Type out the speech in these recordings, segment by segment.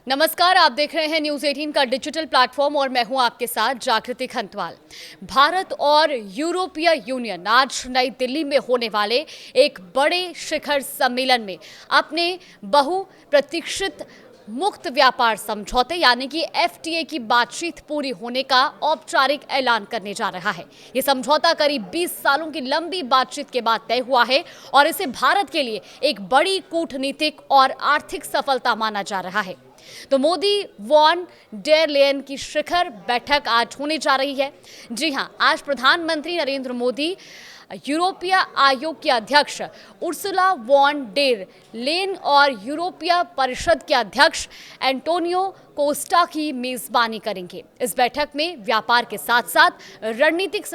नमस्कार, आप देख रहे हैं न्यूज़ 18 का डिजिटल प्लेटफॉर्म और मैं हूं आपके साथ जागृति खंतवाल। भारत और यूरोपीय यूनियन आज नई दिल्ली में होने वाले एक बड़े शिखर सम्मेलन में अपने बहुप्रतीक्षित मुक्त व्यापार समझौते यानी कि एफटीए की बातचीत पूरी होने का औपचारिक ऐलान करने जा रहा है। ये समझौता करीब 20 सालों की लंबी बातचीत के बाद तय हुआ है और इसे भारत के लिए एक बड़ी कूटनीतिक और आर्थिक सफलता माना जा रहा है। तो मोदी वॉन डेर लेयन की शिखर बैठक आज होने जा रही है। जी हां, आज प्रधानमंत्री नरेंद्र मोदी यूरोपीय आयोग के अध्यक्ष उर्सुला वॉन डेर लेयन और यूरोपीय परिषद के अध्यक्ष एंटोनियो कोस्टा की मेजबानी करेंगे। इस बैठक में व्यापार के साथ साथ रणनीतिक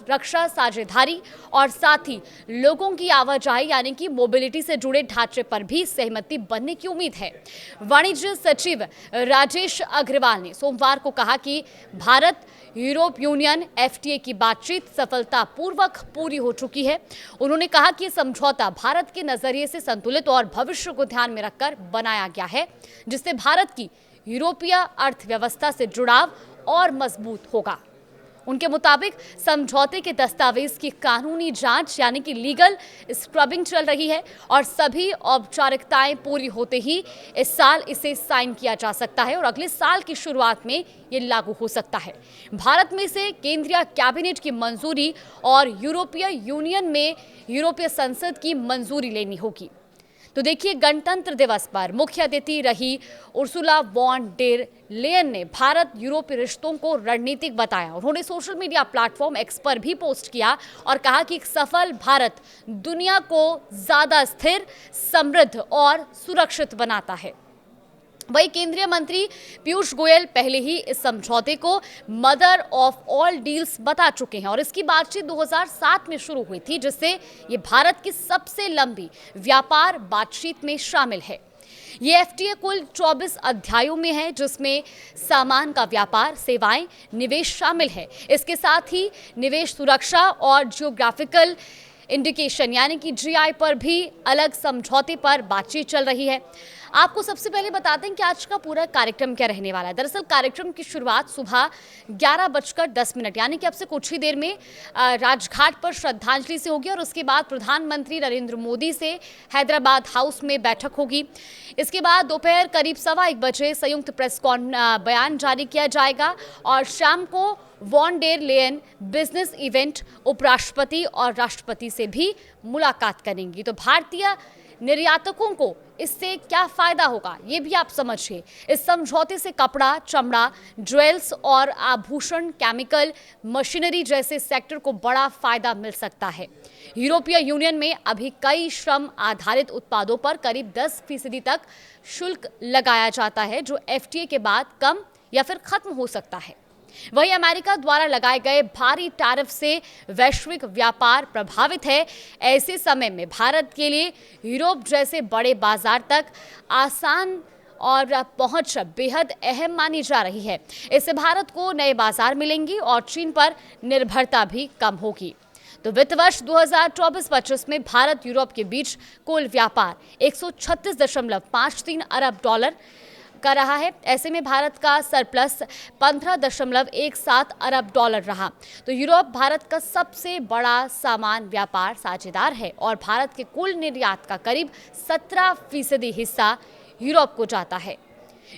रक्षा साझेदारी और साथ ही लोगों की आवाजाही यानी कि मोबिलिटी से जुड़े ढांचे पर भी सहमति बनने की उम्मीद है। वाणिज्य सचिव राजेश अग्रवाल ने सोमवार को कहा कि भारत यूरोप यूनियन एफटीए की बातचीत सफलतापूर्वक पूरी हो चुकी है। उन्होंने कहा कि समझौता भारत के नजरिए से संतुलित और भविष्य को ध्यान में रखकर बनाया गया है, जिससे भारत की यूरोपीय अर्थव्यवस्था से जुड़ाव और मजबूत होगा। उनके मुताबिक समझौते के दस्तावेज की कानूनी जांच यानी कि लीगल स्क्रबिंग चल रही है और सभी औपचारिकताएं पूरी होते ही इस साल इसे साइन किया जा सकता है और अगले साल की शुरुआत में ये लागू हो सकता है। भारत में से केंद्रीय कैबिनेट की मंजूरी और यूरोपीय यूनियन में यूरोपीय संसद की मंजूरी लेनी होगी। तो देखिए, गणतंत्र दिवस पर मुख्य अतिथि रही उर्सुला वॉन डेर लेयन ने भारत यूरोपीय रिश्तों को रणनीतिक बताया। उन्होंने सोशल मीडिया प्लेटफॉर्म एक्स पर भी पोस्ट किया और कहा कि एक सफल भारत दुनिया को ज्यादा स्थिर, समृद्ध और सुरक्षित बनाता है। वही केंद्रीय मंत्री पीयूष गोयल पहले ही इस समझौते को मदर ऑफ ऑल डील्स बता चुके हैं और इसकी बातचीत 2007 में शुरू हुई थी, जिससे ये भारत की सबसे लंबी व्यापार बातचीत में शामिल है। ये एफटीए कुल 24 अध्यायों में है, जिसमें सामान का व्यापार, सेवाएं, निवेश शामिल है। इसके साथ ही निवेश सुरक्षा और जियोग्राफिकल इंडिकेशन यानी कि जीआई पर भी अलग समझौते पर बातचीत चल रही है। आपको सबसे पहले बताते हैं कि आज का पूरा कार्यक्रम क्या रहने वाला है। दरअसल कार्यक्रम की शुरुआत सुबह 11:10 यानी कि अब से कुछ ही देर में राजघाट पर श्रद्धांजलि से होगी और उसके बाद प्रधानमंत्री नरेंद्र मोदी से हैदराबाद हाउस में बैठक होगी। इसके बाद दोपहर करीब 1:15 संयुक्त प्रेस बयान जारी किया जाएगा और शाम को von der Leyen business event उपराष्ट्रपति और राष्ट्रपति से भी मुलाकात करेंगी। तो भारतीय निर्यातकों को इससे क्या फायदा होगा, ये भी आप समझिए। इस समझौते से कपड़ा, चमड़ा, ज्वेल्स और आभूषण, केमिकल, मशीनरी जैसे सेक्टर को बड़ा फायदा मिल सकता है। यूरोपीय यूनियन में अभी कई श्रम आधारित उत्पादों पर करीब 10% तक शुल्क लगाया जाता है, जो एफटीए के बाद कम या फिर खत्म हो सकता है। वहीं अमेरिका द्वारा लगाए गए भारी टैरिफ से वैश्विक व्यापार प्रभावित है। ऐसे समय में भारत के लिए यूरोप जैसे बड़े बाजार तक आसान और पहुंच बेहद अहम मानी जा रही है। इससे भारत को नए बाजार मिलेंगे और चीन पर निर्भरता भी कम होगी। तो वित्त वर्ष 2024-25 में भारत यूरोप के बीच कुल व्यापार 136.53 अरब डॉलर कर रहा है। ऐसे में भारत का सरप्लस 15.17 अरब डॉलर रहा। तो यूरोप भारत का सबसे बड़ा सामान व्यापार साझेदार है और भारत के कुल निर्यात का करीब 17% हिस्सा यूरोप को जाता है।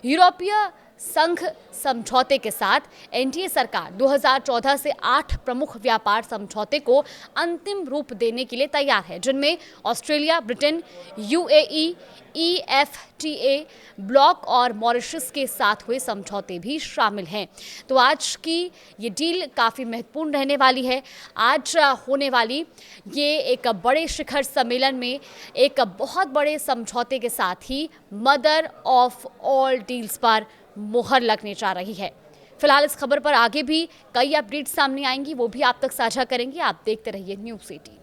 यूरोपीय संघ समझौते के साथ एनडीए सरकार 2014 से 8 प्रमुख व्यापार समझौते को अंतिम रूप देने के लिए तैयार है, जिनमें Australia, Britain, UAE, EFTA block और मॉरिशस के साथ हुए समझौते भी शामिल हैं। तो आज की ये डील काफ़ी महत्वपूर्ण रहने वाली है। आज होने वाली ये एक बड़े शिखर सम्मेलन में एक बहुत बड़े समझौते के साथ ही मदर ऑफ ऑल डील्स पर मोहर लगने जा रही है। फिलहाल इस खबर पर आगे भी कई अपडेट्स सामने आएंगी, वो भी आप तक साझा करेंगे। आप देखते रहिए न्यूज़ 18।